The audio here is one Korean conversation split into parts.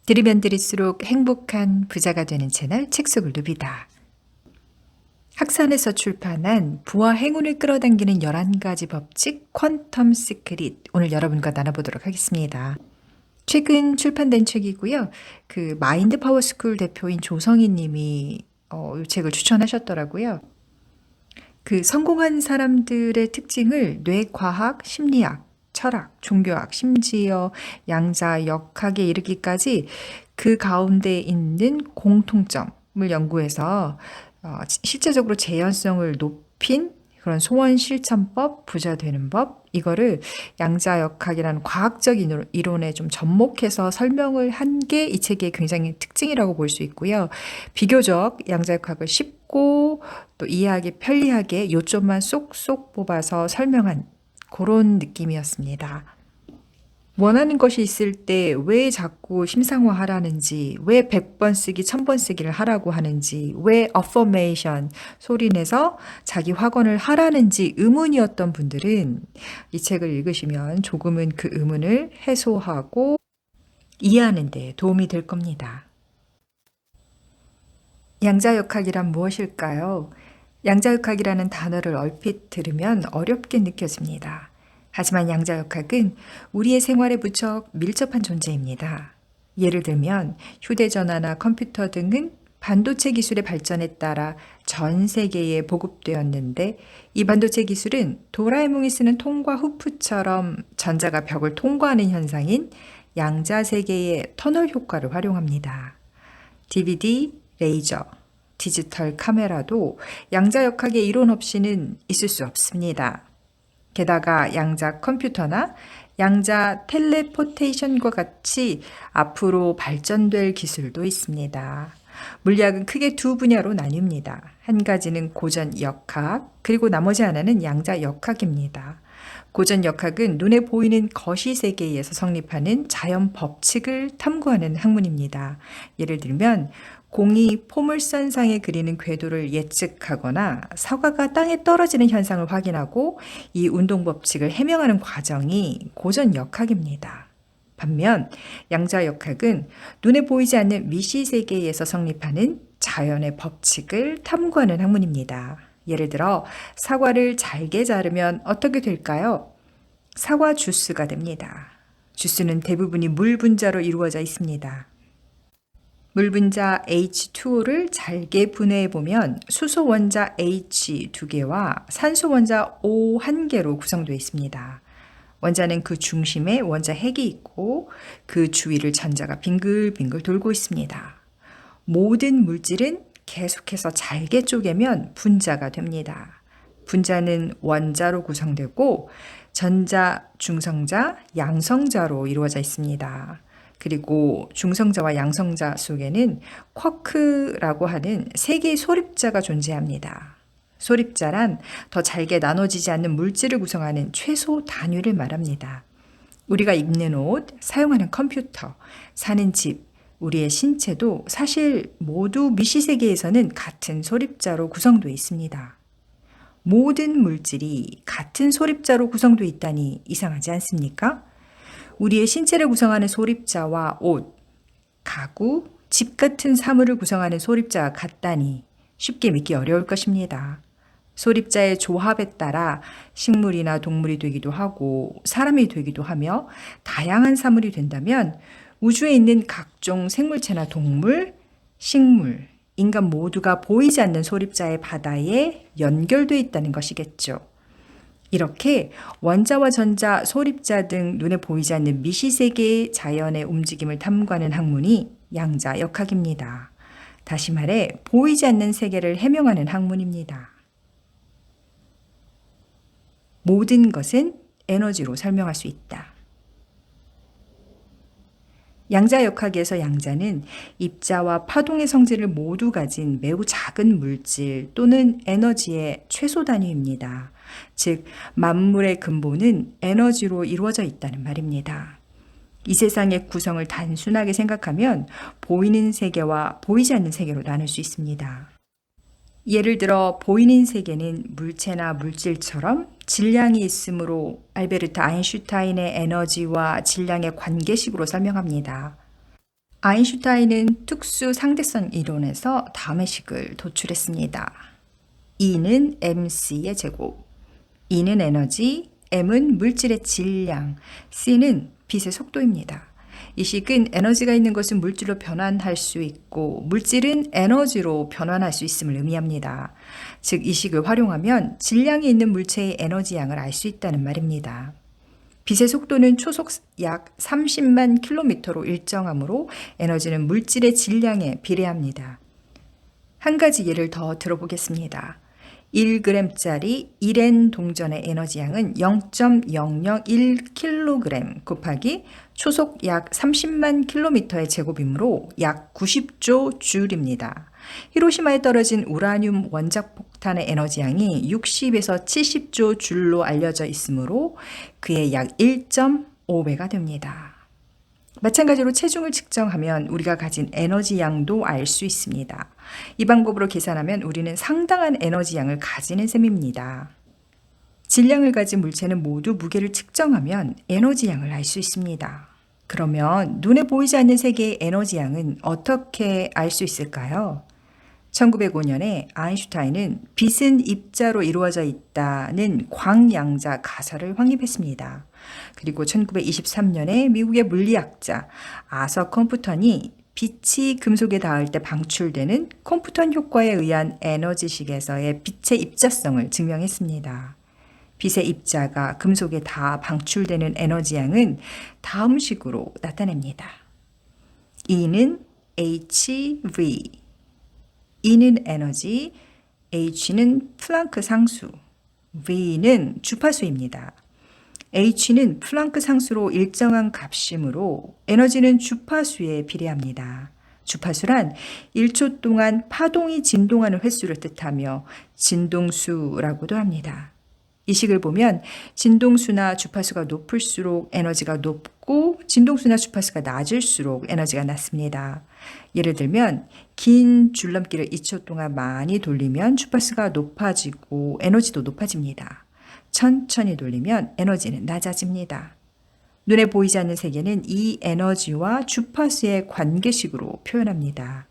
들으면 들을수록 행복한 부자가 되는 채널 책 속을 누비다. 학산에서 출판한 부와 행운을 끌어당기는 11가지 법칙 퀀텀 시크릿, 오늘 여러분과 나눠보도록 하겠습니다. 최근 출판된 책이고요. 그 마인드 파워 스쿨 대표인 조성희 님이 이 책을 추천하셨더라고요. 그 성공한 사람들의 특징을 뇌과학, 심리학, 철학, 종교학, 심지어 양자역학에 이르기까지 그 가운데 있는 공통점을 연구해서 실제적으로 재현성을 높인 그런 소원 실천법, 부자 되는 법, 이거를 양자역학이라는 과학적 이론에 좀 접목해서 설명을 한 게 이 책의 굉장히 특징이라고 볼 수 있고요. 비교적 양자역학을 쉽고 또 이해하기 편리하게 요점만 쏙쏙 뽑아서 설명한 그런 느낌이었습니다. 원하는 것이 있을 때 왜 자꾸 심상화하라는지, 왜 100번 쓰기, 1000번 쓰기를 하라고 하는지, 왜 affirmation 소리내서 자기 확언을 하라는지 의문이었던 분들은 이 책을 읽으시면 조금은 그 의문을 해소하고 이해하는 데 도움이 될 겁니다. 양자역학이란 무엇일까요? 양자역학이라는 단어를 얼핏 들으면 어렵게 느껴집니다. 하지만 양자역학은 우리의 생활에 무척 밀접한 존재입니다. 예를 들면 휴대전화나 컴퓨터 등은 반도체 기술의 발전에 따라 전 세계에 보급되었는데, 이 반도체 기술은 도라에몽이 쓰는 통과 후프처럼 전자가 벽을 통과하는 현상인 양자세계의 터널 효과를 활용합니다. DVD, 레이저, 디지털 카메라도 양자역학의 이론 없이는 있을 수 없습니다. 게다가 양자 컴퓨터나 양자 텔레포테이션과 같이 앞으로 발전될 기술도 있습니다. 물리학은 크게 두 분야로 나뉩니다. 한 가지는 고전 역학, 그리고 나머지 하나는 양자 역학입니다. 고전 역학은 눈에 보이는 거시 세계에서 성립하는 자연 법칙을 탐구하는 학문입니다. 예를 들면 공이 포물선상에 그리는 궤도를 예측하거나 사과가 땅에 떨어지는 현상을 확인하고 이 운동 법칙을 해명하는 과정이 고전 역학입니다. 반면 양자 역학은 눈에 보이지 않는 미시 세계에서 성립하는 자연의 법칙을 탐구하는 학문입니다. 예를 들어 사과를 잘게 자르면 어떻게 될까요? 사과 주스가 됩니다. 주스는 대부분이 물 분자로 이루어져 있습니다. 물 분자 H2O를 잘게 분해해 보면 수소 원자 H 2개와 산소 원자 O 1개로 구성되어 있습니다. 원자는 그 중심에 원자 핵이 있고 그 주위를 전자가 빙글빙글 돌고 있습니다. 모든 물질은 계속해서 잘게 쪼개면 분자가 됩니다. 분자는 원자로 구성되고 전자, 중성자, 양성자로 이루어져 있습니다. 그리고 중성자와 양성자 속에는 쿼크라고 하는 세 개의 소립자가 존재합니다. 소립자란 더 잘게 나눠지지 않는 물질을 구성하는 최소 단위를 말합니다. 우리가 입는 옷, 사용하는 컴퓨터, 사는 집, 우리의 신체도 사실 모두 미시세계에서는 같은 소립자로 구성되어 있습니다. 모든 물질이 같은 소립자로 구성되어 있다니 이상하지 않습니까? 우리의 신체를 구성하는 소립자와 옷, 가구, 집 같은 사물을 구성하는 소립자가 같다니 쉽게 믿기 어려울 것입니다. 소립자의 조합에 따라 식물이나 동물이 되기도 하고 사람이 되기도 하며 다양한 사물이 된다면 우주에 있는 각종 생물체나 동물, 식물, 인간 모두가 보이지 않는 소립자의 바다에 연결되어 있다는 것이겠죠. 이렇게 원자와 전자, 소립자 등 눈에 보이지 않는 미시세계의 자연의 움직임을 탐구하는 학문이 양자역학입니다. 다시 말해 보이지 않는 세계를 해명하는 학문입니다. 모든 것은 에너지로 설명할 수 있다. 양자역학에서 양자는 입자와 파동의 성질을 모두 가진 매우 작은 물질 또는 에너지의 최소 단위입니다. 즉, 만물의 근본은 에너지로 이루어져 있다는 말입니다. 이 세상의 구성을 단순하게 생각하면 보이는 세계와 보이지 않는 세계로 나눌 수 있습니다. 예를 들어 보이는 세계는 물체나 물질처럼 질량이 있으므로 알베르트 아인슈타인의 에너지와 질량의 관계식으로 설명합니다. 아인슈타인은 특수 상대성 이론에서 다음의 식을 도출했습니다. E는 mc의 제곱, E는 에너지, m은 물질의 질량, c는 빛의 속도입니다. 이 식은 에너지가 있는 것은 물질로 변환할 수 있고 물질은 에너지로 변환할 수 있음을 의미합니다. 즉, 이 식을 활용하면 질량이 있는 물체의 에너지 양을 알 수 있다는 말입니다. 빛의 속도는 초속 약 30만 킬로미터로 일정하므로 에너지는 물질의 질량에 비례합니다. 한 가지 예를 더 들어보겠습니다. 1g짜리 1N 동전의 에너지 양은 0.001kg 곱하기 초속 약 30만 킬로미터의 제곱이므로 약 90조 줄입니다. 히로시마에 떨어진 우라늄 원작 폭탄의 에너지 양이 60에서 70조 줄로 알려져 있으므로 그의 약 1.5배가 됩니다. 마찬가지로 체중을 측정하면 우리가 가진 에너지 양도 알 수 있습니다. 이 방법으로 계산하면 우리는 상당한 에너지 양을 가지는 셈입니다. 질량을 가진 물체는 모두 무게를 측정하면 에너지 양을 알 수 있습니다. 그러면 눈에 보이지 않는 세계의 에너지 양은 어떻게 알 수 있을까요? 1905년에 아인슈타인은 빛은 입자로 이루어져 있다는 광양자 가설을 확립했습니다. 그리고 1923년에 미국의 물리학자 아서 컴프턴이 빛이 금속에 닿을 때 방출되는 컴프턴 효과에 의한 에너지식에서의 빛의 입자성을 증명했습니다. 빛의 입자가 금속에 닿아 방출되는 에너지 양은 다음 식으로 나타냅니다. E는 hv, E는 에너지, H는 플랑크 상수, V는 주파수입니다. H는 플랑크 상수로 일정한 값이므로 에너지는 주파수에 비례합니다. 주파수란 1초 동안 파동이 진동하는 횟수를 뜻하며 진동수라고도 합니다. 이 식을 보면 진동수나 주파수가 높을수록 에너지가 높고 진동수나 주파수가 낮을수록 에너지가 낮습니다. 예를 들면 긴 줄넘기를 2초 동안 많이 돌리면 주파수가 높아지고 에너지도 높아집니다. 천천히 돌리면 에너지는 낮아집니다. 눈에 보이지 않는 세계는 이 에너지와 주파수의 관계식으로 표현합니다.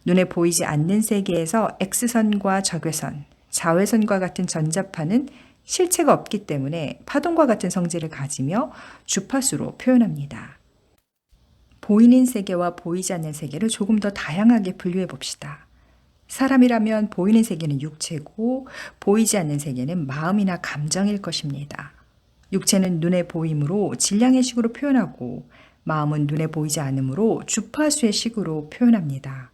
눈에 보이지 않는 세계에서 X선과 적외선, 자외선과 같은 전자파는 실체가 없기 때문에 파동과 같은 성질을 가지며 주파수로 표현합니다. 보이는 세계와 보이지 않는 세계를 조금 더 다양하게 분류해 봅시다. 사람이라면 보이는 세계는 육체고 보이지 않는 세계는 마음이나 감정일 것입니다. 육체는 눈에 보이므로 질량의 식으로 표현하고 마음은 눈에 보이지 않으므로 주파수의 식으로 표현합니다.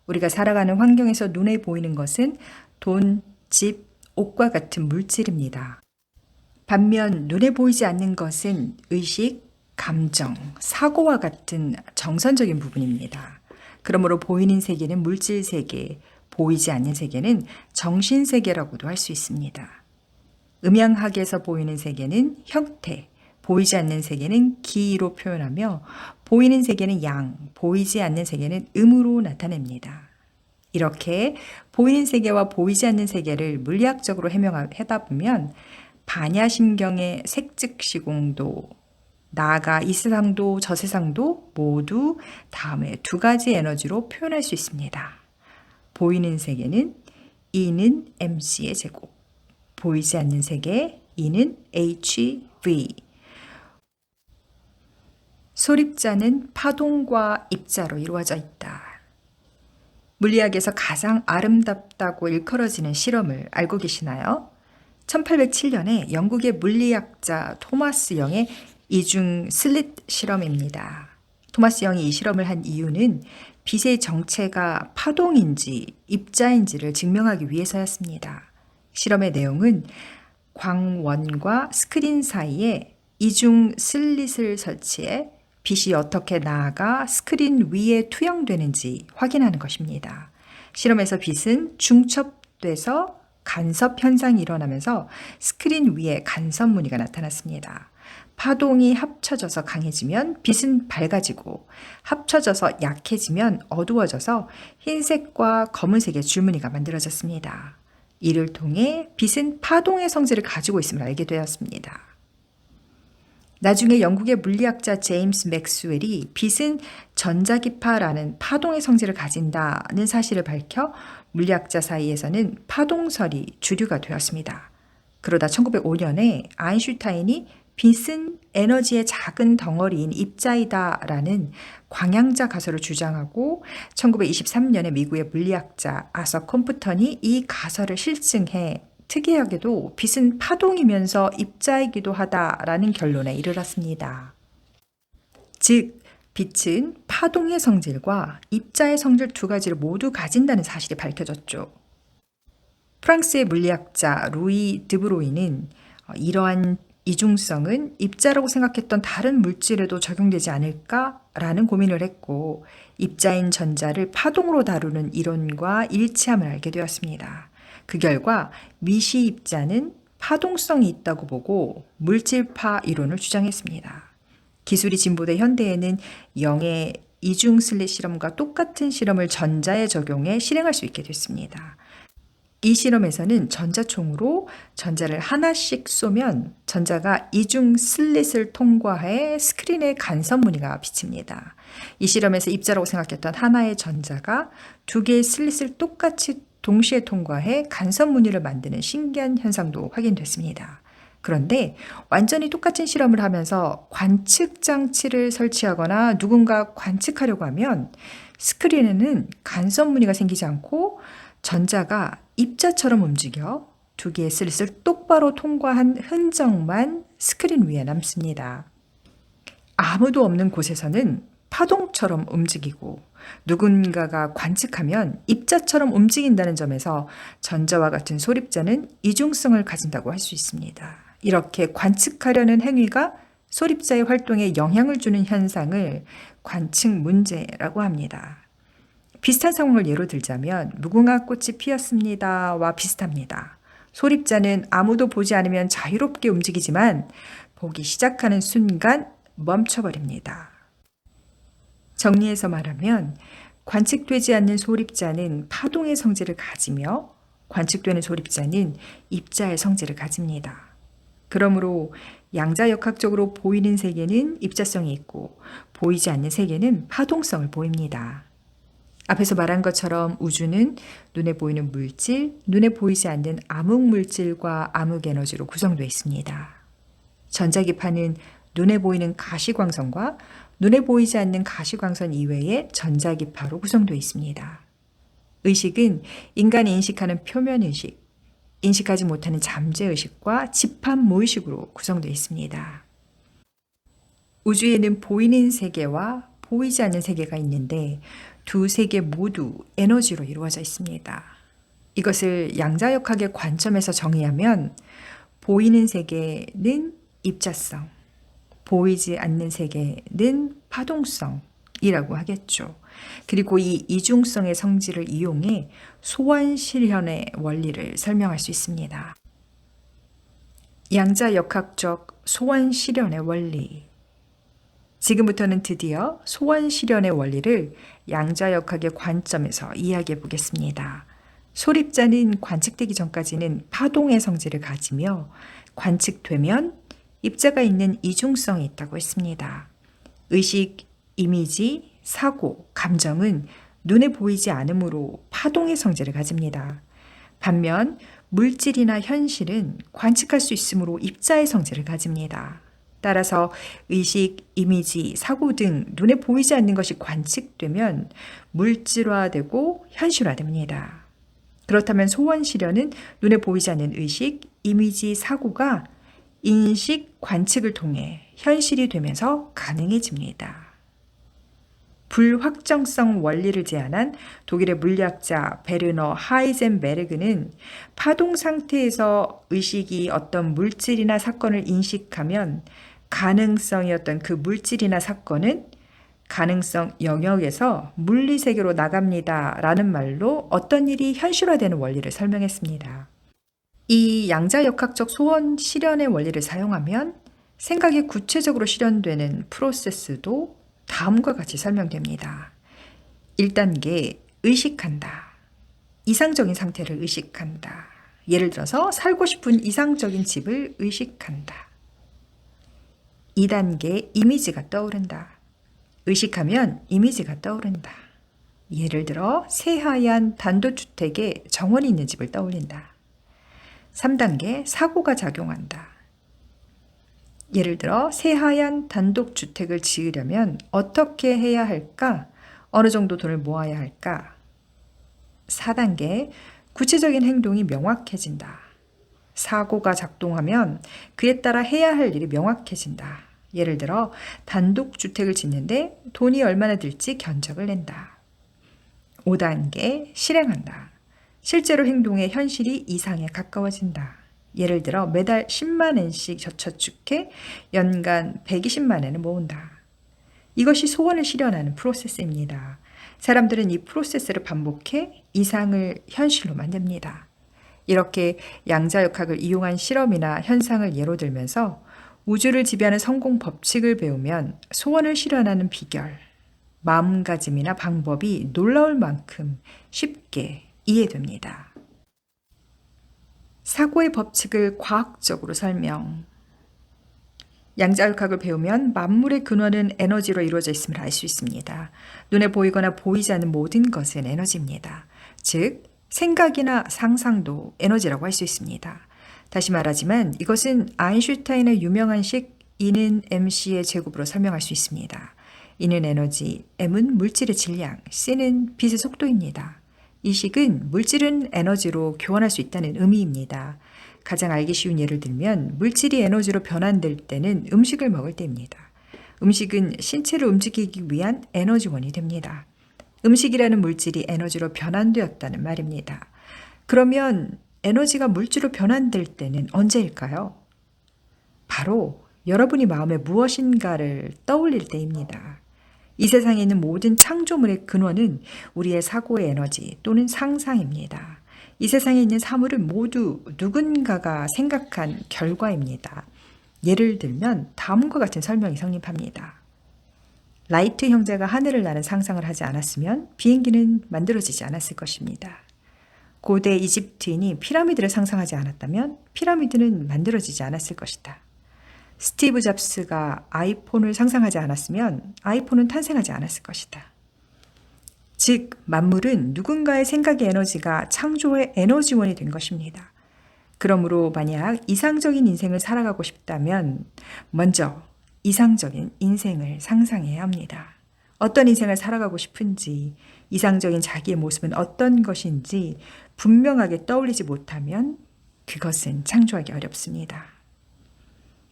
우리가 살아가는 환경에서 눈에 보이는 것은 돈, 집, 옷과 같은 물질입니다. 반면 눈에 보이지 않는 것은 의식, 감정, 사고와 같은 정선적인 부분입니다. 그러므로 보이는 세계는 물질 세계, 보이지 않는 세계는 정신 세계라고도 할 수 있습니다. 음양학에서 보이는 세계는 형태, 보이지 않는 세계는 기로 표현하며 보이는 세계는 양, 보이지 않는 세계는 음으로 나타냅니다. 이렇게 보이는 세계와 보이지 않는 세계를 물리학적으로 해명하다 보면 반야심경의 색즉시공도, 나아가 이 세상도 저 세상도 모두 다음의 두 가지 에너지로 표현할 수 있습니다. 보이는 세계는 E는 mc의 제곱, 보이지 않는 세계 E는 hv. 소립자는 파동과 입자로 이루어져 있다. 물리학에서 가장 아름답다고 일컬어지는 실험을 알고 계시나요? 1807년에 영국의 물리학자 토마스 영의 이중 슬릿 실험입니다. 토마스 영이 이 실험을 한 이유는 빛의 정체가 파동인지 입자인지를 증명하기 위해서였습니다. 실험의 내용은 광원과 스크린 사이에 이중 슬릿을 설치해 빛이 어떻게 나아가 스크린 위에 투영되는지 확인하는 것입니다. 실험에서 빛은 중첩돼서 간섭 현상이 일어나면서 스크린 위에 간섭 무늬가 나타났습니다. 파동이 합쳐져서 강해지면 빛은 밝아지고 합쳐져서 약해지면 어두워져서 흰색과 검은색의 줄무늬가 만들어졌습니다. 이를 통해 빛은 파동의 성질을 가지고 있음을 알게 되었습니다. 나중에 영국의 물리학자 제임스 맥스웰이 빛은 전자기파라는 파동의 성질을 가진다는 사실을 밝혀 물리학자 사이에서는 파동설이 주류가 되었습니다. 그러다 1905년에 아인슈타인이 빛은 에너지의 작은 덩어리인 입자이다라는 광양자 가설을 주장하고 1923년에 미국의 물리학자 아서 컴프턴이 이 가설을 실증해 특이하게도 빛은 파동이면서 입자이기도 하다라는 결론에 이르렀습니다. 즉, 빛은 파동의 성질과 입자의 성질 두 가지를 모두 가진다는 사실이 밝혀졌죠. 프랑스의 물리학자 루이 드브로이는 이러한 이중성은 입자라고 생각했던 다른 물질에도 적용되지 않을까라는 고민을 했고, 입자인 전자를 파동으로 다루는 이론과 일치함을 알게 되었습니다. 그 결과 미시 입자는 파동성이 있다고 보고 물질파 이론을 주장했습니다. 기술이 진보된 현대에는 영의 이중 슬릿 실험과 똑같은 실험을 전자에 적용해 실행할 수 있게 됐습니다. 이 실험에서는 전자총으로 전자를 하나씩 쏘면 전자가 이중 슬릿을 통과해 스크린에 간섭 무늬가 비칩니다. 이 실험에서 입자라고 생각했던 하나의 전자가 두 개의 슬릿을 똑같이 동시에 통과해 간섭 무늬를 만드는 신기한 현상도 확인됐습니다. 그런데 완전히 똑같은 실험을 하면서 관측 장치를 설치하거나 누군가 관측하려고 하면 스크린에는 간섭 무늬가 생기지 않고 전자가 입자처럼 움직여 두 개의 슬릿을 똑바로 통과한 흔적만 스크린 위에 남습니다. 아무도 없는 곳에서는 파동처럼 움직이고 누군가가 관측하면 입자처럼 움직인다는 점에서 전자와 같은 소립자는 이중성을 가진다고 할 수 있습니다. 이렇게 관측하려는 행위가 소립자의 활동에 영향을 주는 현상을 관측 문제라고 합니다. 비슷한 상황을 예로 들자면 무궁화 꽃이 피었습니다와 비슷합니다. 소립자는 아무도 보지 않으면 자유롭게 움직이지만 보기 시작하는 순간 멈춰버립니다. 정리해서 말하면 관측되지 않는 소립자는 파동의 성질을 가지며 관측되는 소립자는 입자의 성질을 가집니다. 그러므로 양자역학적으로 보이는 세계는 입자성이 있고 보이지 않는 세계는 파동성을 보입니다. 앞에서 말한 것처럼 우주는 눈에 보이는 물질, 눈에 보이지 않는 암흑물질과 암흑에너지로 구성되어 있습니다. 전자기파는 눈에 보이는 가시광선과 눈에 보이지 않는 가시광선 이외의 전자기파로 구성되어 있습니다. 의식은 인간이 인식하는 표면의식, 인식하지 못하는 잠재의식과 집합무의식으로 구성되어 있습니다. 우주에는 보이는 세계와 보이지 않는 세계가 있는데 두 세계 모두 에너지로 이루어져 있습니다. 이것을 양자역학의 관점에서 정의하면 보이는 세계는 입자성, 보이지 않는 세계는 파동성이라고 하겠죠. 그리고 이 이중성의 성질을 이용해 소환실현의 원리를 설명할 수 있습니다. 양자역학적 소환실현의 원리. 지금부터는 드디어 소환실현의 원리를 양자역학의 관점에서 이야기해 보겠습니다. 소립자는 관측되기 전까지는 파동의 성질을 가지며 관측되면 입자가 있는 이중성이 있다고 했습니다. 의식, 이미지, 사고, 감정은 눈에 보이지 않으므로 파동의 성질을 가집니다. 반면 물질이나 현실은 관측할 수 있으므로 입자의 성질을 가집니다. 따라서 의식, 이미지, 사고 등 눈에 보이지 않는 것이 관측되면 물질화되고 현실화됩니다. 그렇다면 소원실현은 눈에 보이지 않는 의식, 이미지, 사고가 인식, 관측을 통해 현실이 되면서 가능해집니다. 불확정성 원리를 제안한 독일의 물리학자 베르너 하이젠베르그는 파동 상태에서 의식이 어떤 물질이나 사건을 인식하면 가능성이었던 그 물질이나 사건은 가능성 영역에서 물리세계로 나갑니다 라는 말로 어떤 일이 현실화되는 원리를 설명했습니다. 이 양자역학적 소원 실현의 원리를 사용하면 생각이 구체적으로 실현되는 프로세스도 다음과 같이 설명됩니다. 1단계, 의식한다. 이상적인 상태를 의식한다. 예를 들어서 살고 싶은 이상적인 집을 의식한다. 2단계 이미지가 떠오른다. 의식하면 이미지가 떠오른다. 예를 들어 새하얀 단독주택에 정원이 있는 집을 떠올린다. 3단계 사고가 작용한다. 예를 들어 새하얀 단독주택을 지으려면 어떻게 해야 할까? 어느 정도 돈을 모아야 할까? 4단계 구체적인 행동이 명확해진다. 사고가 작동하면 그에 따라 해야 할 일이 명확해진다. 예를 들어 단독주택을 짓는데 돈이 얼마나 들지 견적을 낸다. 5단계 실행한다. 실제로 행동의 현실이 이상에 가까워진다. 예를 들어 매달 10만 엔씩 저축해 연간 120만 엔을 모은다. 이것이 소원을 실현하는 프로세스입니다. 사람들은 이 프로세스를 반복해 이상을 현실로 만듭니다. 이렇게 양자역학을 이용한 실험이나 현상을 예로 들면서 우주를 지배하는 성공 법칙을 배우면 소원을 실현하는 비결, 마음가짐이나 방법이 놀라울 만큼 쉽게 이해됩니다. 사고의 법칙을 과학적으로 설명. 양자역학을 배우면 만물의 근원은 에너지로 이루어져 있음을 알 수 있습니다. 눈에 보이거나 보이지 않는 모든 것은 에너지입니다. 즉, 생각이나 상상도 에너지라고 할 수 있습니다. 다시 말하지만 이것은 아인슈타인의 유명한 식 E는 mc의 제곱으로 설명할 수 있습니다. E는 에너지, m은 물질의 질량, c는 빛의 속도입니다. 이 식은 물질은 에너지로 교환할 수 있다는 의미입니다. 가장 알기 쉬운 예를 들면 물질이 에너지로 변환될 때는 음식을 먹을 때입니다. 음식은 신체를 움직이기 위한 에너지원이 됩니다. 음식이라는 물질이 에너지로 변환되었다는 말입니다. 그러면 에너지가 물질로 변환될 때는 언제일까요? 바로 여러분이 마음에 무엇인가를 떠올릴 때입니다. 이 세상에 있는 모든 창조물의 근원은 우리의 사고의 에너지 또는 상상입니다. 이 세상에 있는 사물은 모두 누군가가 생각한 결과입니다. 예를 들면 다음과 같은 설명이 성립합니다. 라이트 형제가 하늘을 나는 상상을 하지 않았으면 비행기는 만들어지지 않았을 것입니다. 고대 이집트인이 피라미드를 상상하지 않았다면 피라미드는 만들어지지 않았을 것이다. 스티브 잡스가 아이폰을 상상하지 않았으면 아이폰은 탄생하지 않았을 것이다. 즉, 만물은 누군가의 생각의 에너지가 창조의 에너지원이 된 것입니다. 그러므로 만약 이상적인 인생을 살아가고 싶다면 먼저 이상적인 인생을 상상해야 합니다. 어떤 인생을 살아가고 싶은지, 이상적인 자기의 모습은 어떤 것인지 분명하게 떠올리지 못하면 그것은 창조하기 어렵습니다.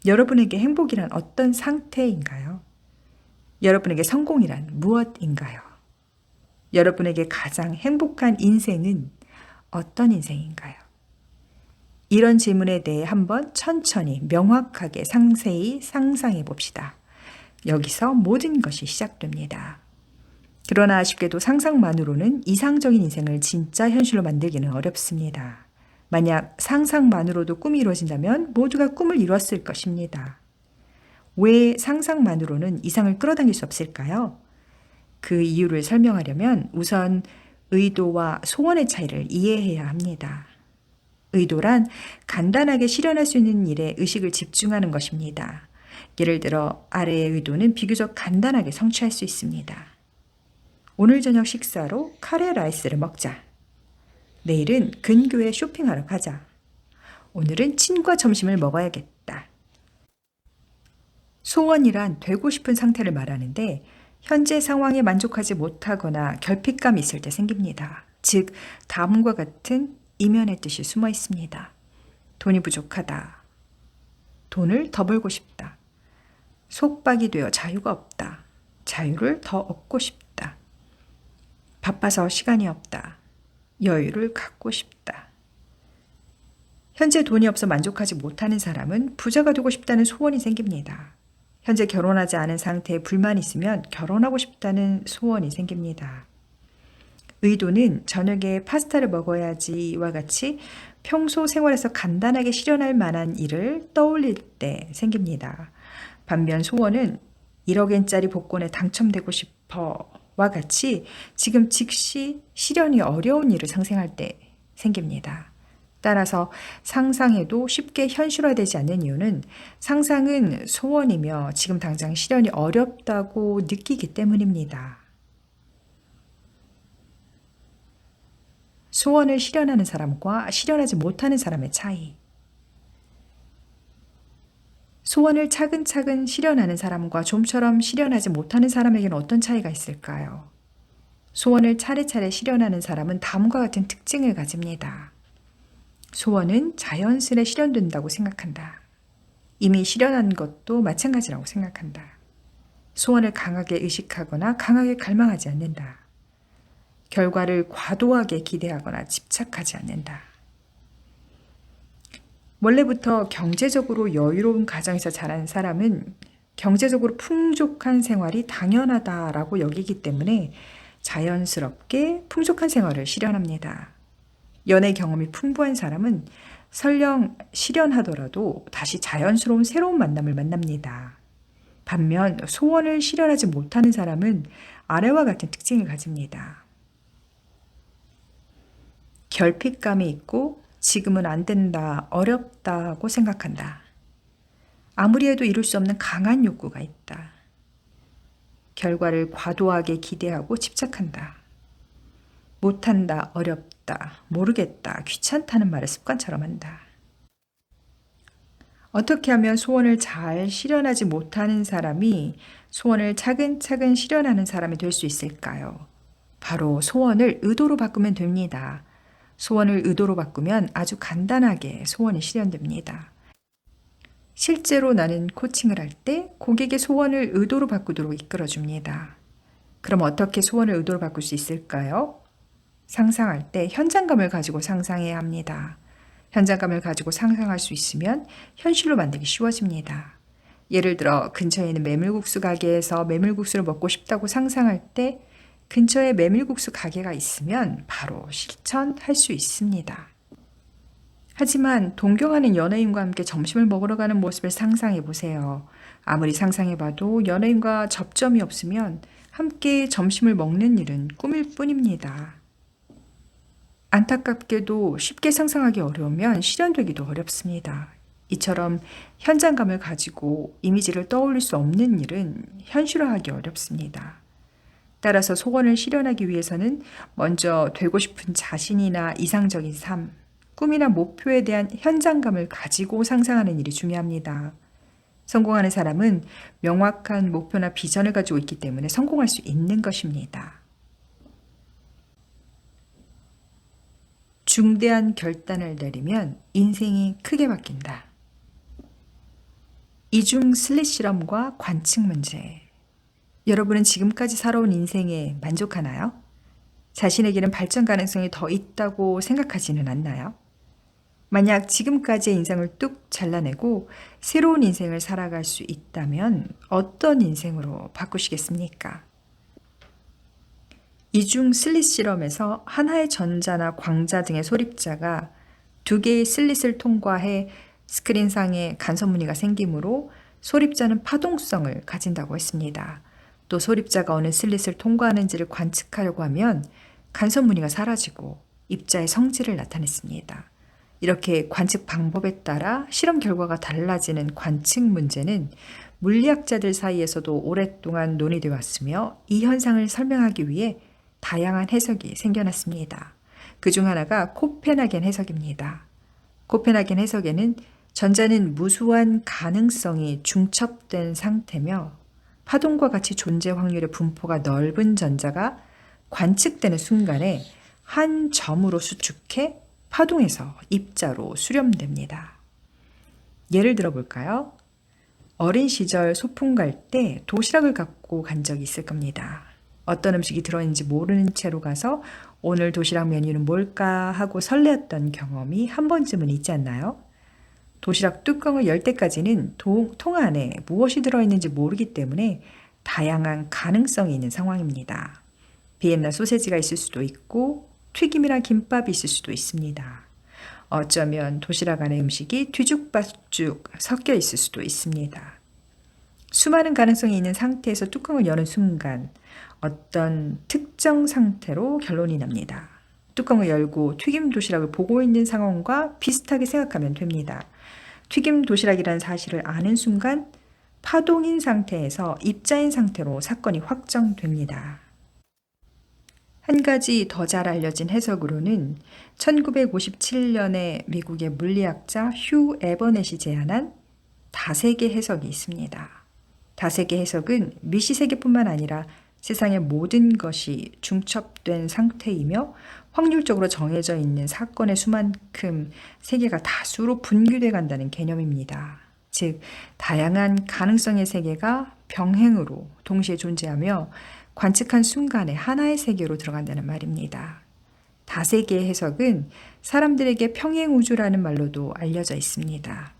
여러분에게 행복이란 어떤 상태인가요? 여러분에게 성공이란 무엇인가요? 여러분에게 가장 행복한 인생은 어떤 인생인가요? 이런 질문에 대해 한번 천천히 명확하게 상세히 상상해 봅시다. 여기서 모든 것이 시작됩니다. 그러나 아쉽게도 상상만으로는 이상적인 인생을 진짜 현실로 만들기는 어렵습니다. 만약 상상만으로도 꿈이 이루어진다면 모두가 꿈을 이뤘을 것입니다. 왜 상상만으로는 이상을 끌어당길 수 없을까요? 그 이유를 설명하려면 우선 의도와 소원의 차이를 이해해야 합니다. 의도란 간단하게 실현할 수 있는 일에 의식을 집중하는 것입니다. 예를 들어 아래의 의도는 비교적 간단하게 성취할 수 있습니다. 오늘 저녁 식사로 카레 라이스를 먹자. 내일은 근교에 쇼핑하러 가자. 오늘은 친구와 점심을 먹어야겠다. 소원이란 되고 싶은 상태를 말하는데 현재 상황에 만족하지 못하거나 결핍감이 있을 때 생깁니다. 즉, 다음과 같은 이면의 뜻이 숨어 있습니다. 돈이 부족하다. 돈을 더 벌고 싶다. 속박이 되어 자유가 없다. 자유를 더 얻고 싶다. 바빠서 시간이 없다. 여유를 갖고 싶다. 현재 돈이 없어 만족하지 못하는 사람은 부자가 되고 싶다는 소원이 생깁니다. 현재 결혼하지 않은 상태에 불만이 있으면 결혼하고 싶다는 소원이 생깁니다. 의도는 저녁에 파스타를 먹어야지와 같이 평소 생활에서 간단하게 실현할 만한 일을 떠올릴 때 생깁니다. 반면 소원은 1억엔짜리 복권에 당첨되고 싶어와 같이 지금 즉시 실현이 어려운 일을 상상할 때 생깁니다. 따라서 상상해도 쉽게 현실화되지 않는 이유는 상상은 소원이며 지금 당장 실현이 어렵다고 느끼기 때문입니다. 소원을 실현하는 사람과 실현하지 못하는 사람의 차이. 소원을 차근차근 실현하는 사람과 좀처럼 실현하지 못하는 사람에게는 어떤 차이가 있을까요? 소원을 차례차례 실현하는 사람은 다음과 같은 특징을 가집니다. 소원은 자연스레 실현된다고 생각한다. 이미 실현한 것도 마찬가지라고 생각한다. 소원을 강하게 의식하거나 강하게 갈망하지 않는다. 결과를 과도하게 기대하거나 집착하지 않는다. 원래부터 경제적으로 여유로운 가정에서 자란 사람은 경제적으로 풍족한 생활이 당연하다라고 여기기 때문에 자연스럽게 풍족한 생활을 실현합니다. 연애 경험이 풍부한 사람은 설령 실현하더라도 다시 자연스러운 새로운 만남을 만납니다. 반면 소원을 실현하지 못하는 사람은 아래와 같은 특징을 가집니다. 결핍감이 있고 지금은 안 된다, 어렵다고 생각한다. 아무리 해도 이룰 수 없는 강한 욕구가 있다. 결과를 과도하게 기대하고 집착한다. 못한다, 어렵다, 모르겠다, 귀찮다는 말을 습관처럼 한다. 어떻게 하면 소원을 잘 실현하지 못하는 사람이 소원을 차근차근 실현하는 사람이 될 수 있을까요? 바로 소원을 의도로 바꾸면 됩니다. 소원을 의도로 바꾸면 아주 간단하게 소원이 실현됩니다. 실제로 나는 코칭을 할 때 고객의 소원을 의도로 바꾸도록 이끌어줍니다. 그럼 어떻게 소원을 의도로 바꿀 수 있을까요? 상상할 때 현장감을 가지고 상상해야 합니다. 현장감을 가지고 상상할 수 있으면 현실로 만들기 쉬워집니다. 예를 들어 근처에 있는 메밀국수 가게에서 메밀국수를 먹고 싶다고 상상할 때 근처에 메밀국수 가게가 있으면 바로 실천할 수 있습니다. 하지만 동경하는 연예인과 함께 점심을 먹으러 가는 모습을 상상해 보세요. 아무리 상상해봐도 연예인과 접점이 없으면 함께 점심을 먹는 일은 꿈일 뿐입니다. 안타깝게도 쉽게 상상하기 어려우면 실현되기도 어렵습니다. 이처럼 현장감을 가지고 이미지를 떠올릴 수 없는 일은 현실화하기 어렵습니다. 따라서 소원을 실현하기 위해서는 먼저 되고 싶은 자신이나 이상적인 삶, 꿈이나 목표에 대한 현장감을 가지고 상상하는 일이 중요합니다. 성공하는 사람은 명확한 목표나 비전을 가지고 있기 때문에 성공할 수 있는 것입니다. 중대한 결단을 내리면 인생이 크게 바뀐다. 이중 슬릿 실험과 관측 문제. 여러분은 지금까지 살아온 인생에 만족하나요? 자신에게는 발전 가능성이 더 있다고 생각하지는 않나요? 만약 지금까지의 인생을 뚝 잘라내고 새로운 인생을 살아갈 수 있다면 어떤 인생으로 바꾸시겠습니까? 이중 슬릿 실험에서 하나의 전자나 광자 등의 소립자가 두 개의 슬릿을 통과해 스크린상에 간섭 무늬가 생기므로 소립자는 파동성을 가진다고 했습니다. 또 소립자가 어느 슬릿을 통과하는지를 관측하려고 하면 간섭 무늬가 사라지고 입자의 성질을 나타냈습니다. 이렇게 관측 방법에 따라 실험 결과가 달라지는 관측 문제는 물리학자들 사이에서도 오랫동안 논의되어 왔으며 이 현상을 설명하기 위해 다양한 해석이 생겨났습니다. 그중 하나가 코펜하겐 해석입니다. 코펜하겐 해석에는 전자는 무수한 가능성이 중첩된 상태며 파동과 같이 존재 확률의 분포가 넓은 전자가 관측되는 순간에 한 점으로 수축해 파동에서 입자로 수렴됩니다. 예를 들어 볼까요? 어린 시절 소풍 갈 때 도시락을 갖고 간 적이 있을 겁니다. 어떤 음식이 들어있는지 모르는 채로 가서 오늘 도시락 메뉴는 뭘까 하고 설레었던 경험이 한 번쯤은 있지 않나요? 도시락 뚜껑을 열 때까지는 통 안에 무엇이 들어있는지 모르기 때문에 다양한 가능성이 있는 상황입니다. 비엔나 소세지가 있을 수도 있고 튀김이나 김밥이 있을 수도 있습니다. 어쩌면 도시락 안의 음식이 뒤죽박죽 섞여 있을 수도 있습니다. 수많은 가능성이 있는 상태에서 뚜껑을 여는 순간 어떤 특정 상태로 결론이 납니다. 뚜껑을 열고 튀김 도시락을 보고 있는 상황과 비슷하게 생각하면 됩니다. 튀김 도시락이라는 사실을 아는 순간 파동인 상태에서 입자인 상태로 사건이 확정됩니다. 한 가지 더 잘 알려진 해석으로는 1957년에 미국의 물리학자 휴 에버넷이 제안한 다세계 해석이 있습니다. 다세계 해석은 미시세계뿐만 아니라 세상의 모든 것이 중첩된 상태이며 확률적으로 정해져 있는 사건의 수만큼 세계가 다수로 분규돼 간다는 개념입니다. 즉, 다양한 가능성의 세계가 병행으로 동시에 존재하며 관측한 순간에 하나의 세계로 들어간다는 말입니다. 다세계의 해석은 사람들에게 평행우주라는 말로도 알려져 있습니다.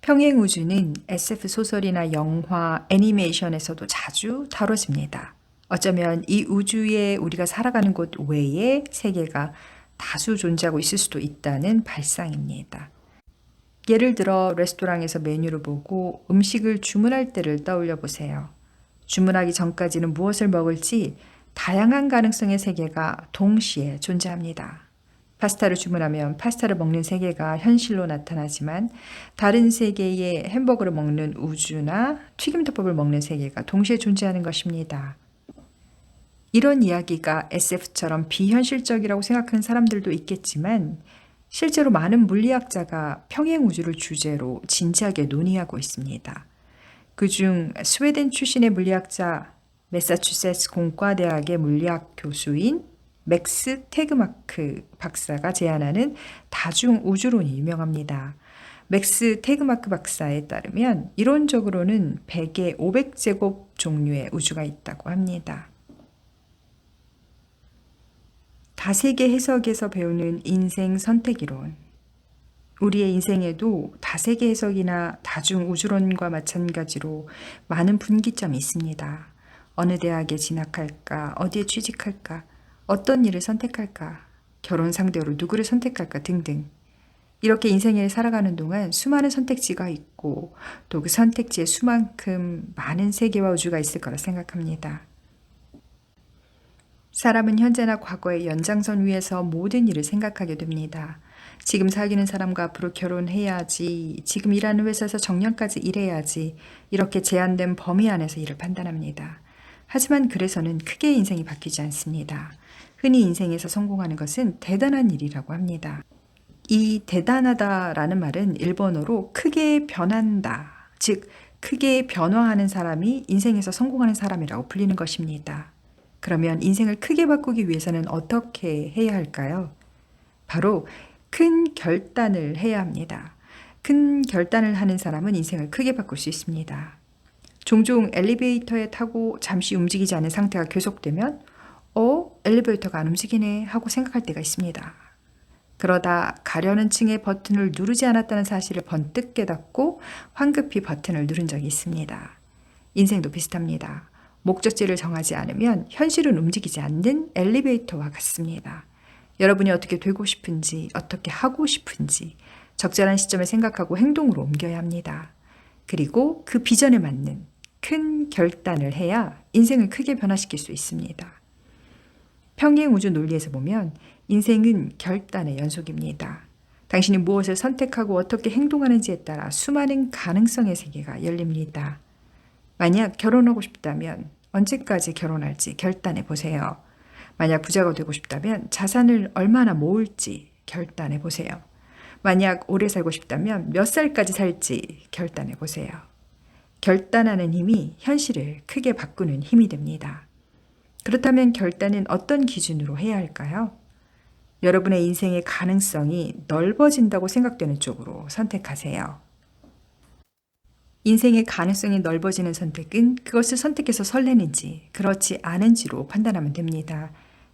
평행우주는 SF 소설이나 영화, 애니메이션에서도 자주 다뤄집니다. 어쩌면 이 우주에 우리가 살아가는 곳 외에 세계가 다수 존재하고 있을 수도 있다는 발상입니다. 예를 들어 레스토랑에서 메뉴를 보고 음식을 주문할 때를 떠올려 보세요. 주문하기 전까지는 무엇을 먹을지 다양한 가능성의 세계가 동시에 존재합니다. 파스타를 주문하면 파스타를 먹는 세계가 현실로 나타나지만 다른 세계의 햄버거를 먹는 우주나 튀김덮밥을 먹는 세계가 동시에 존재하는 것입니다. 이런 이야기가 SF처럼 비현실적이라고 생각하는 사람들도 있겠지만 실제로 많은 물리학자가 평행우주를 주제로 진지하게 논의하고 있습니다. 그중 스웨덴 출신의 물리학자 매사추세츠 공과대학의 물리학 교수인 맥스 테그마크 박사가 제안하는 다중우주론이 유명합니다. 맥스 테그마크 박사에 따르면 이론적으로는 100의 500제곱 종류의 우주가 있다고 합니다. 다세계 해석에서 배우는 인생 선택이론. 우리의 인생에도 다세계 해석이나 다중우주론과 마찬가지로 많은 분기점이 있습니다. 어느 대학에 진학할까, 어디에 취직할까, 어떤 일을 선택할까, 결혼 상대로 누구를 선택할까 등등. 이렇게 인생을 살아가는 동안 수많은 선택지가 있고 또 그 선택지에 수만큼 많은 세계와 우주가 있을 거라 생각합니다. 사람은 현재나 과거의 연장선 위에서 모든 일을 생각하게 됩니다. 지금 사귀는 사람과 앞으로 결혼해야지, 지금 일하는 회사에서 정년까지 일해야지, 이렇게 제한된 범위 안에서 일을 판단합니다. 하지만 그래서는 크게 인생이 바뀌지 않습니다. 흔히 인생에서 성공하는 것은 대단한 일이라고 합니다. 이 대단하다라는 말은 일본어로 크게 변한다, 즉 크게 변화하는 사람이 인생에서 성공하는 사람이라고 불리는 것입니다. 그러면 인생을 크게 바꾸기 위해서는 어떻게 해야 할까요? 바로 큰 결단을 해야 합니다. 큰 결단을 하는 사람은 인생을 크게 바꿀 수 있습니다. 종종 엘리베이터에 타고 잠시 움직이지 않은 상태가 계속되면 엘리베이터가 안 움직이네 하고 생각할 때가 있습니다. 그러다 가려는 층의 버튼을 누르지 않았다는 사실을 번뜩 깨닫고 황급히 버튼을 누른 적이 있습니다. 인생도 비슷합니다. 목적지를 정하지 않으면 현실은 움직이지 않는 엘리베이터와 같습니다. 여러분이 어떻게 되고 싶은지, 어떻게 하고 싶은지 적절한 시점에 생각하고 행동으로 옮겨야 합니다. 그리고 그 비전에 맞는 큰 결단을 해야 인생을 크게 변화시킬 수 있습니다. 평행우주 논리에서 보면 인생은 결단의 연속입니다. 당신이 무엇을 선택하고 어떻게 행동하는지에 따라 수많은 가능성의 세계가 열립니다. 만약 결혼하고 싶다면 언제까지 결혼할지 결단해 보세요. 만약 부자가 되고 싶다면 자산을 얼마나 모을지 결단해 보세요. 만약 오래 살고 싶다면 몇 살까지 살지 결단해 보세요. 결단하는 힘이 현실을 크게 바꾸는 힘이 됩니다. 그렇다면 결단은 어떤 기준으로 해야 할까요? 여러분의 인생의 가능성이 넓어진다고 생각되는 쪽으로 선택하세요. 인생의 가능성이 넓어지는 선택은 그것을 선택해서 설레는지 그렇지 않은지로 판단하면 됩니다.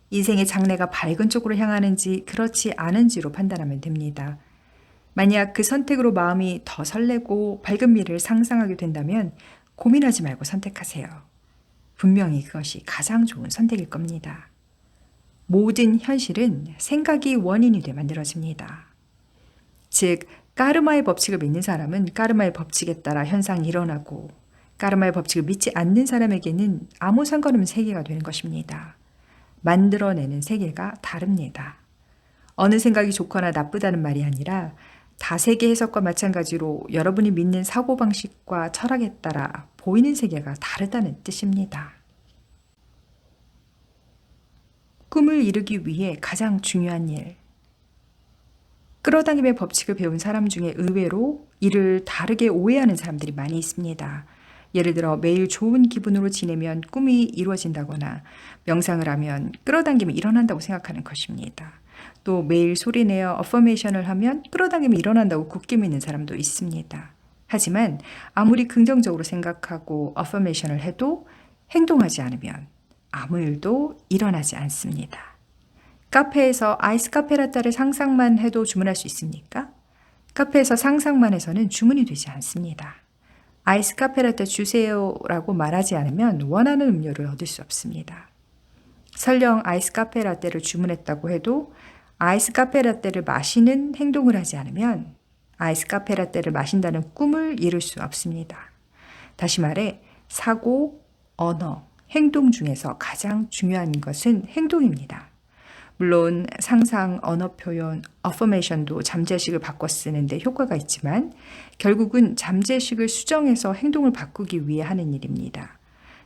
인생의 장래가 밝은 쪽으로 향하는지 그렇지 않은지로 판단하면 됩니다. 만약 그 선택으로 마음이 더 설레고 밝은 미래를 상상하게 된다면 고민하지 말고 선택하세요. 분명히 그것이 가장 좋은 선택일 겁니다. 모든 현실은 생각이 원인이 돼 만들어집니다. 즉, 까르마의 법칙을 믿는 사람은 까르마의 법칙에 따라 현상이 일어나고 까르마의 법칙을 믿지 않는 사람에게는 아무 상관없는 세계가 되는 것입니다. 만들어내는 세계가 다릅니다. 어느 생각이 좋거나 나쁘다는 말이 아니라 다세계 해석과 마찬가지로 여러분이 믿는 사고방식과 철학에 따라 보이는 세계가 다르다는 뜻입니다. 꿈을 이루기 위해 가장 중요한 일. 끌어당김의 법칙을 배운 사람 중에 의외로 이를 다르게 오해하는 사람들이 많이 있습니다. 예를 들어 매일 좋은 기분으로 지내면 꿈이 이루어진다거나 명상을 하면 끌어당김이 일어난다고 생각하는 것입니다. 또 매일 소리내어 어퍼메이션을 하면 끌어당김이 일어난다고 굳게 믿는 사람도 있습니다. 하지만 아무리 긍정적으로 생각하고 어퍼메이션을 해도 행동하지 않으면 아무 일도 일어나지 않습니다. 카페에서 아이스 카페라떼를 상상만 해도 주문할 수 있습니까? 카페에서 상상만 해서는 주문이 되지 않습니다. 아이스 카페라떼 주세요라고 말하지 않으면 원하는 음료를 얻을 수 없습니다. 설령 아이스 카페라떼를 주문했다고 해도 아이스 카페라떼를 마시는 행동을 하지 않으면 아이스 카페라떼를 마신다는 꿈을 이룰 수 없습니다. 다시 말해 사고, 언어, 행동 중에서 가장 중요한 것은 행동입니다. 물론 상상, 언어 표현, 어퍼메이션도 잠재의식을 바꿔 쓰는데 효과가 있지만 결국은 잠재의식을 수정해서 행동을 바꾸기 위해 하는 일입니다.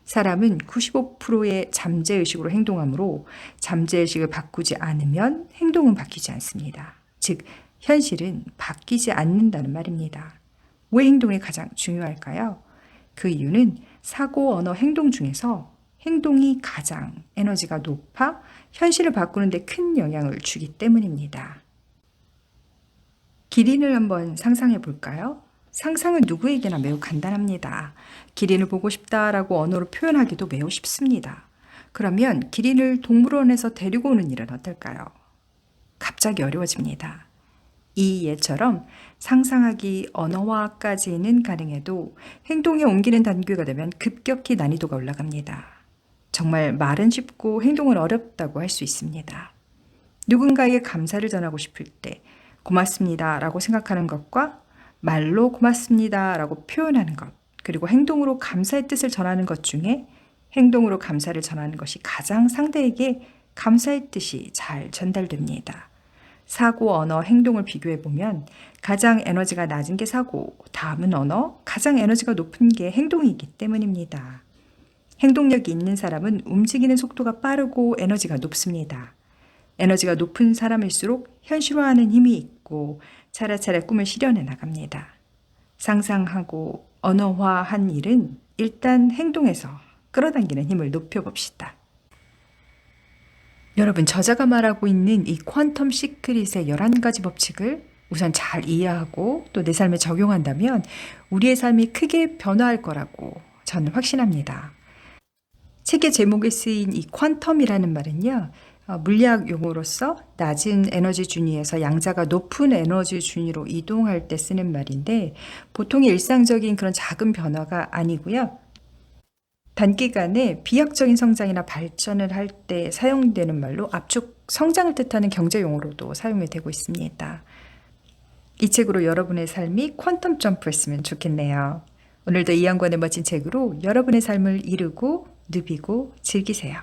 사람은 95%의 잠재의식으로 행동하므로 잠재의식을 바꾸지 않으면 행동은 바뀌지 않습니다. 즉, 현실은 바뀌지 않는다는 말입니다. 왜 행동이 가장 중요할까요? 그 이유는 사고, 언어, 행동 중에서 행동이 가장 에너지가 높아 현실을 바꾸는 데 큰 영향을 주기 때문입니다. 기린을 한번 상상해 볼까요? 상상은 누구에게나 매우 간단합니다. 기린을 보고 싶다라고 언어로 표현하기도 매우 쉽습니다. 그러면 기린을 동물원에서 데리고 오는 일은 어떨까요? 갑자기 어려워집니다. 이 예처럼 상상하기 언어화까지는 가능해도 행동에 옮기는 단계가 되면 급격히 난이도가 올라갑니다. 정말 말은 쉽고 행동은 어렵다고 할 수 있습니다. 누군가에게 감사를 전하고 싶을 때 고맙습니다 라고 생각하는 것과 말로 고맙습니다 라고 표현하는 것, 그리고 행동으로 감사의 뜻을 전하는 것 중에 행동으로 감사를 전하는 것이 가장 상대에게 감사의 뜻이 잘 전달됩니다. 사고, 언어, 행동을 비교해보면 가장 에너지가 낮은 게 사고, 다음은 언어, 가장 에너지가 높은 게 행동이기 때문입니다. 행동력이 있는 사람은 움직이는 속도가 빠르고 에너지가 높습니다. 에너지가 높은 사람일수록 현실화하는 힘이 있고 차례차례 꿈을 실현해 나갑니다. 상상하고 언어화한 일은 일단 행동해서 끌어당기는 힘을 높여봅시다. 여러분, 저자가 말하고 있는 이 퀀텀 시크릿의 11가지 법칙을 우선 잘 이해하고 또 내 삶에 적용한다면 우리의 삶이 크게 변화할 거라고 저는 확신합니다. 책의 제목에 쓰인 이 퀀텀이라는 말은요, 물리학 용어로서 낮은 에너지 준위에서 양자가 높은 에너지 준위로 이동할 때 쓰는 말인데 보통의 일상적인 그런 작은 변화가 아니고요. 단기간에 비약적인 성장이나 발전을 할 때 사용되는 말로 압축 성장을 뜻하는 경제 용어로도 사용이 되고 있습니다. 이 책으로 여러분의 삶이 퀀텀 점프했으면 좋겠네요. 오늘도 이한권의 멋진 책으로 여러분의 삶을 이루고 누비고 즐기세요.